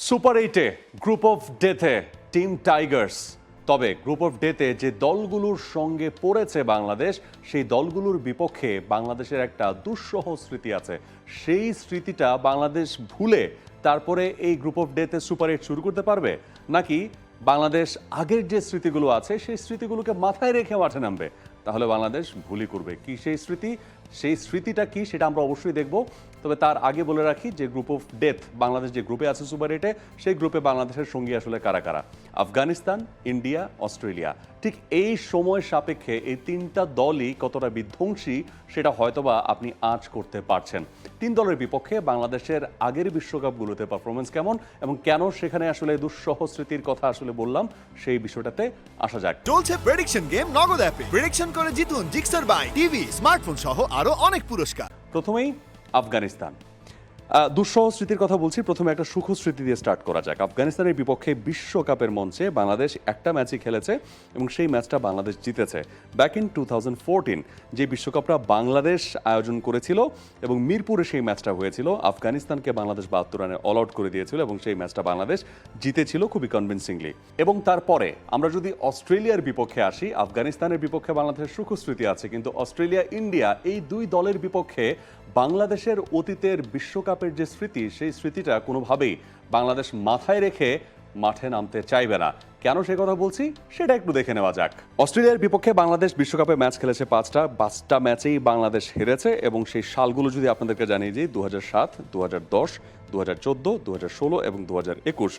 Super এইটে group of ডেথে team Tigers. তবে group of ডেতে যে দলগুলোর সঙ্গে পড়েছে বাংলাদেশ, সেই দলগুলোর বিপক্ষে বাংলাদেশের একটা দুঃসহ স্মৃতি আছে। সেই স্মৃতিটা বাংলাদেশ ভুলে তারপরে এই গ্রুপ অফ ডেতে সুপার এইট শুরু করতে পারবে, নাকি বাংলাদেশ আগের যে স্মৃতিগুলো আছে সেই স্মৃতিগুলোকে মাথায় রেখে মাঠে নামবে? তাহলে বাংলাদেশ ভুলই করবে। কি সেই স্মৃতি, সেই স্মৃতিটা কি সেটা আমরা অবশ্যই দেখব। তবে তার আগে বলে রাখি যে গ্রুপ অফ ডেথ বাংলাদেশ যে গ্রুপে আছে সুপার এইটে, সেই গ্রুপে বাংলাদেশের সঙ্গী আসলে কারা কারা? Afghanistan, India, Australia. ঠিক এই সময় সাপেক্ষে এই তিনটা দলই কতটা বিধ্বংসী সেটা হয়তোবা আপনি আঁচ করতে পারছেন। তিন দলের বিপক্ষে বাংলাদেশের আগের বিশ্বকাপগুলোতে পারফরমেন্স কেমন এবং কেন সেখানে আসলে দুঃসহ স্মৃতির কথা আসলে বললাম, সেই বিষয়টাতে আসা যাক। চলছে প্রেডিকশন গেম নগদ অ্যাপে। প্রেডিকশন করে জিতুন জিক্সার বাই টিভি, স্মার্টফোন সহ আরো অনেক পুরস্কার। প্রথমেই আফগানিস্তান। দুঃসহ স্মৃতির কথা বলছি, প্রথমে একটা সুখ স্মৃতি দিয়ে স্টার্ট করা যাক। আফগানিস্তানের বিপক্ষে বিশ্বকাপের মঞ্চে বাংলাদেশ একটা ম্যাচই খেলেছে এবং সেই ম্যাচটা বাংলাদেশ জিতেছে। ব্যাক ইন 2014 যে বিশ্বকাপটা বাংলাদেশ আয়োজন করেছিল এবং মিরপুরে সেই ম্যাচটা হয়েছিল, আফগানিস্তানকে বাংলাদেশ 72 রানে অল আউট করে দিয়েছিল এবং সেই ম্যাচটা বাংলাদেশ জিতেছিল খুবই কনভিনসিংলি। এবং তারপরে আমরা যদি অস্ট্রেলিয়ার বিপক্ষে আসি, আফগানিস্তানের বিপক্ষে বাংলাদেশের সুখ স্মৃতি আছে, কিন্তু অস্ট্রেলিয়া, ইন্ডিয়া এই দুই দলের বিপক্ষে বাংলাদেশের অতীতের বিশ্বকাপের যে স্মৃতি, সেই স্মৃতিটা কোনোভাবেই বাংলাদেশ মাথায় রেখে মাঠে নামতে চাইবে না। কেন সে কথা বলছি সেটা একটু দেখে নেওয়া যাক। অস্ট্রেলিয়ার বিপক্ষে বাংলাদেশ বিশ্বকাপে ম্যাচ খেলেছে পাঁচটা ম্যাচেই বাংলাদেশ হেরেছে এবং সেই সালগুলো যদি আপনাদেরকে জানিয়ে দিই, 2007, 2010, 2014, 2016 এবং 2021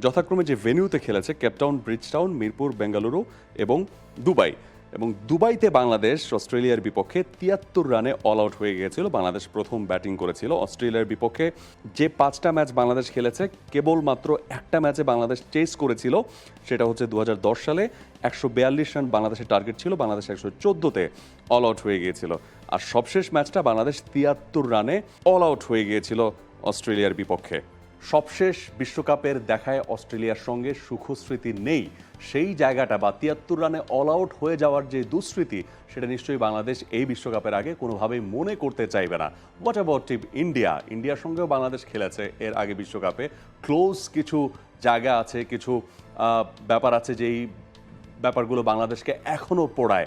যথাক্রমে যে ভেন্যুতে খেলেছে, কেপটাউন, ব্রিজটাউন, মিরপুর, বেঙ্গালুরু এবং দুবাই। এবং দুবাইতে বাংলাদেশ অস্ট্রেলিয়ার বিপক্ষে 73 রানে অল আউট হয়ে গিয়েছিল। বাংলাদেশ প্রথম ব্যাটিং করেছিল। অস্ট্রেলিয়ার বিপক্ষে যে 5টা ম্যাচ বাংলাদেশ খেলেছে, কেবলমাত্র একটা ম্যাচে বাংলাদেশ চেস করেছিল, সেটা হচ্ছে 2010 সালে। 142 রান বাংলাদেশের টার্গেট ছিল, বাংলাদেশ 114তে অল আউট হয়ে গিয়েছিল। আর সবশেষ ম্যাচটা বাংলাদেশ 73 রানে অল আউট হয়ে গিয়েছিল অস্ট্রেলিয়ার বিপক্ষে। সবশেষ বিশ্বকাপের দেখায় অস্ট্রেলিয়ার সঙ্গে সুখস্মৃতি নেই। সেই জায়গাটা বা 73 রানে অল আউট হয়ে যাওয়ার যে দুঃস্মৃতি, সেটা নিশ্চয়ই বাংলাদেশ এই বিশ্বকাপের আগে কোনোভাবেই মনে করতে চাইবে না। What about team India? ইন্ডিয়ার সঙ্গেও বাংলাদেশ খেলেছে এর আগে বিশ্বকাপে। ক্লোজ কিছু জায়গা আছে, কিছু ব্যাপার আছে যেই ব্যাপারগুলো বাংলাদেশকে এখনও পোড়ায়।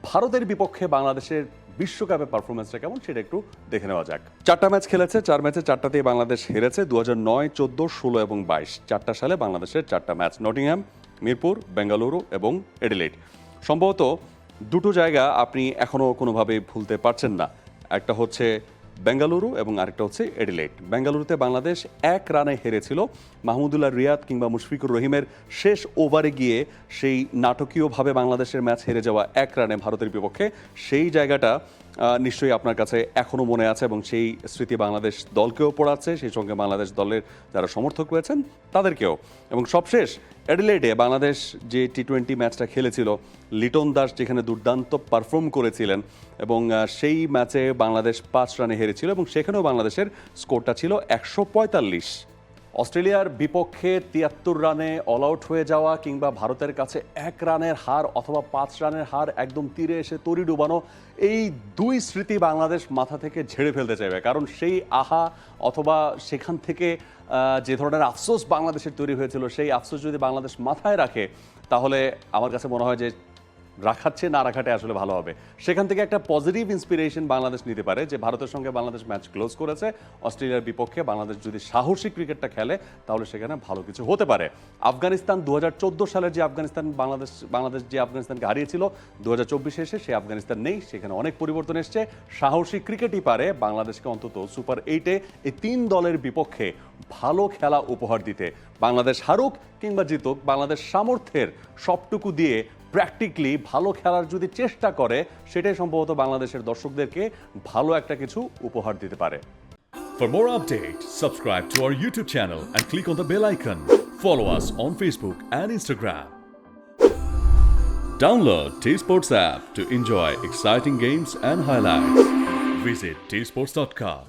ভারতের বিপক্ষে বাংলাদেশের বিশ্বকাপে পারফরমেন্সটা কেমন সেটা একটু দেখে নেওয়া যাক। 4টা ম্যাচ খেলেছে, 4 ম্যাচে 4টাতেই বাংলাদেশ হেরেছে। 2009, 14, 16 এবং 22 4টা সালে বাংলাদেশের 4টা ম্যাচ নটিংহ্যাম, মিরপুর, বেঙ্গালুরু এবং এডিলেড। সম্ভবত দুটো জায়গা আপনি এখনও কোনোভাবে ভুলতে পারছেন না। একটা হচ্ছে বেঙ্গালুরু এবং আরেকটা হচ্ছে এডিলেড। বেঙ্গালুরুতে বাংলাদেশ 1 রানে হেরেছিল। মাহমুদুল্লাহ রিয়াদ কিংবা মুশফিকুর রহিমের শেষ ওভারে গিয়ে সেই নাটকীয়ভাবে বাংলাদেশের ম্যাচ হেরে যাওয়া 1 রানে ভারতের বিপক্ষে, সেই জায়গাটা নিশ্চয়ই আপনার কাছে এখনও মনে আছে এবং সেই স্মৃতি বাংলাদেশ দলকেও পড়াচ্ছে, সেই সঙ্গে বাংলাদেশ দলের যারা সমর্থক রয়েছেন তাদেরকেও। এবং সবশেষ অ্যাডিলেডে বাংলাদেশ যে টি20 ম্যাচটা খেলেছিল, লিটন দাস যেখানে দুর্দান্ত পারফর্ম করেছিলেন এবং সেই ম্যাচে বাংলাদেশ 5 রানে হেরেছিল এবং সেখানেও বাংলাদেশের স্কোরটা ছিল 145। অস্ট্রেলিয়ার বিপক্ষে 73 রানে অল আউট হয়ে যাওয়া কিংবা ভারতের কাছে 1 রানের হার অথবা 5 রানের হার, একদম তীরে এসে তরি ডুবানো, এই দুই স্মৃতি বাংলাদেশ মাথা থেকে ঝেড়ে ফেলতে চাইবে। কারণ সেই আহা অথবা সেখান থেকে যে ধরনের আফসোস বাংলাদেশের তৈরি হয়েছিল, সেই আফসোস যদি বাংলাদেশ মাথায় রাখে, তাহলে আমার কাছে মনে হয় যে রাখাচ্ছে না রাখাটাই আসলে ভালো হবে। সেখান থেকে একটা পজিটিভ ইন্সপিরেশন বাংলাদেশ নিতে পারে যে ভারতের সঙ্গে বাংলাদেশ ম্যাচ ক্লোজ করেছে, অস্ট্রেলিয়ার বিপক্ষে বাংলাদেশ যদি সাহসী ক্রিকেটটা খেলে তাহলে সেখানে ভালো কিছু হতে পারে। আফগানিস্তান 2014 সালের যে আফগানিস্তান বাংলাদেশ যে আফগানিস্তানকে হারিয়েছিল, 2024 এসে সে আফগানিস্তান নেই, সেখানে অনেক পরিবর্তন এসছে। সাহসী ক্রিকেটই পারে বাংলাদেশকে অন্তত সুপার এইটে এই 3 দলের বিপক্ষে ভালো খেলা উপহার দিতে। বাংলাদেশ হারুক কিংবা জিতুক, বাংলাদেশ সামর্থ্যের সবটুকু দিয়ে প্র্যাকটিক্যালি ভালো খেলার যদি চেষ্টা করে, সেটাই সম্ভবত বাংলাদেশের দর্শকদেরকে ভালো একটা কিছু উপহার দিতে পারে। For more updates, subscribe to our YouTube channel and click on the bell icon. Follow us on Facebook and Instagram. Download T-Sports app to enjoy exciting games and highlights. Visit tsports.com.